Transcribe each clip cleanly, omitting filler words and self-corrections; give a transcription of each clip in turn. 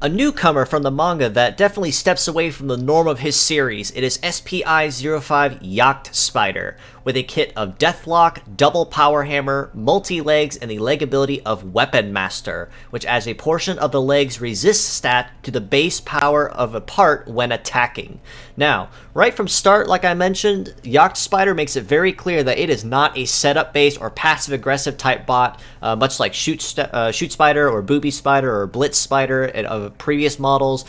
A newcomer from the manga that definitely steps away from the norm of his series, it is SPI05 Jagd Spider, with a kit of Deathlock, Double Power Hammer, Multi-Legs, and the leg ability of Weapon Master, which adds a portion of the leg's resist stat to the base power of a part when attacking. Now, right from start, like I mentioned, Jagd Spider makes it very clear that it is not a setup-based or passive-aggressive type bot, much like Shoot Spider or Booby Spider or Blitz Spider of previous models.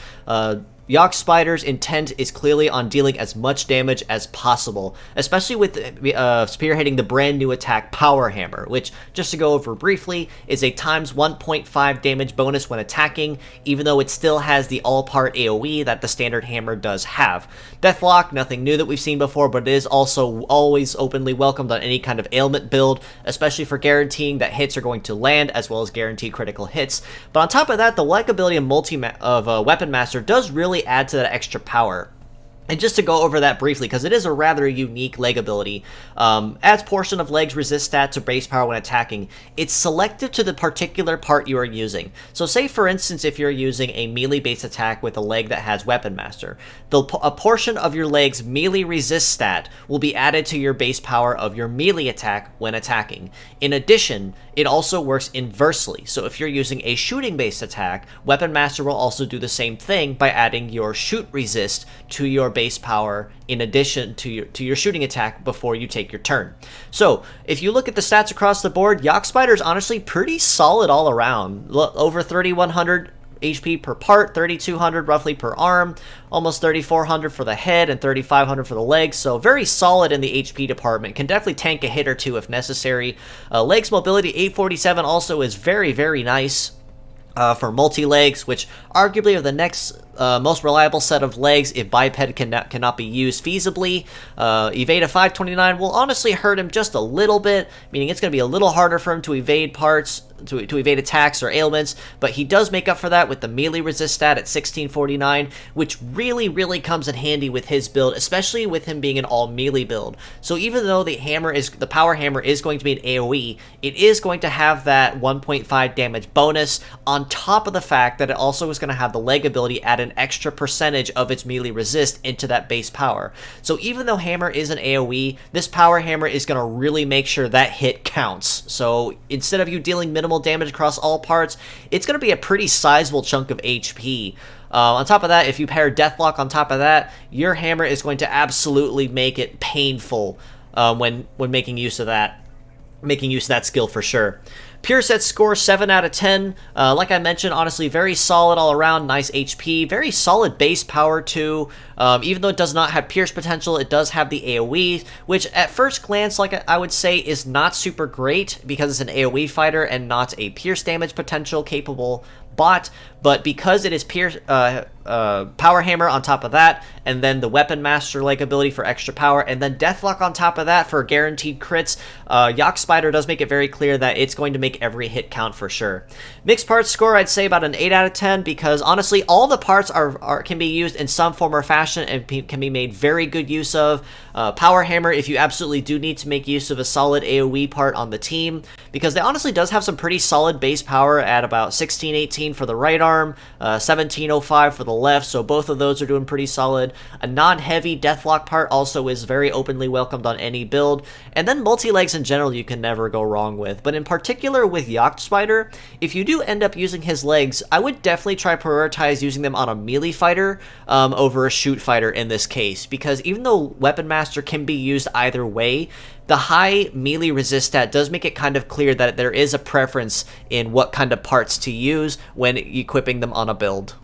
Jagd Spider's intent is clearly on dealing as much damage as possible, especially with spearheading the brand new attack Power Hammer, which, just to go over briefly, is a times 1.5 damage bonus when attacking, even though it still has the all-part AoE that the standard hammer does have. Deathlock, nothing new that we've seen before, but it is also always openly welcomed on any kind of ailment build, especially for guaranteeing that hits are going to land, as well as guaranteed critical hits. But on top of that, the leg ability of Weapon Master does really add to that extra power. And just to go over that briefly, because it is a rather unique leg ability, adds portion of leg's resist stat to base power when attacking. It's selective to the particular part you are using. So say, for instance, if you're using a melee base attack with a leg that has Weapon Master, a portion of your leg's melee resist stat will be added to your base power of your melee attack when attacking. In addition, it also works inversely. So if you're using a shooting based attack, Weapon Master will also do the same thing by adding your shoot resist to your base power in addition to your shooting attack before you take your turn. So if you look at the stats across the board, Jagd Spider is honestly pretty solid all around. Over 3,100 HP per part, 3,200 roughly per arm, almost 3,400 for the head, and 3,500 for the legs, so very solid in the HP department. Can definitely tank a hit or two if necessary. Legs mobility 847 also is very, very nice. For multi-legs, which arguably are the next most reliable set of legs if biped cannot be used feasibly. Evade a 529 will honestly hurt him just a little bit, meaning it's going to be a little harder for him to evade parts, to evade attacks or ailments, but he does make up for that with the melee resist stat at 1649, which really comes in handy with his build, especially with him being an all melee build. So even though the power hammer is going to be an AoE, it is going to have that 1.5 damage bonus on top of the fact that it also is going to have the leg ability add an extra percentage of its melee resist into that base power. So even though hammer is an AoE, this power hammer is going to really make sure that hit counts. So instead of you dealing minimal damage across all parts, it's going to be a pretty sizable chunk of HP. On top of that, if you pair Deathlock on top of that, your hammer is going to absolutely make it painful when making use of that skill for sure. Pure set score 7 out of 10. Like I mentioned, honestly, very solid all around, nice HP, very solid base power too. Even though it does not have pierce potential, it does have the AoE, which at first glance, like I would say, is not super great because it's an AoE fighter and not a pierce damage potential capable bot, but because it is power hammer on top of that, and then the Weapon Master leg ability for extra power, and then Deathlock on top of that for guaranteed crits, Jagd Spider does make it very clear that it's going to make every hit count for sure. Mixed parts score, I'd say about an 8 out of 10, because honestly, all the parts can be used in some form or fashion and can be made very good use of. Power hammer, if you absolutely do need to make use of a solid AoE part on the team, because it honestly does have some pretty solid base power at about 1618 for the right arm, 1705 for the left, so both of those are doing pretty solid. A non-heavy Deathlock part also is very openly welcomed on any build, and then multi-legs in general you can never go wrong with. But in particular with Jagd Spider, if you do end up using his legs, I would definitely try prioritize using them on a melee fighter over a shoot fighter in this case, because even though Weapon Master can be used either way, the high melee resist stat does make it kind of clear that there is a preference in what kind of parts to use when equipping them on a build.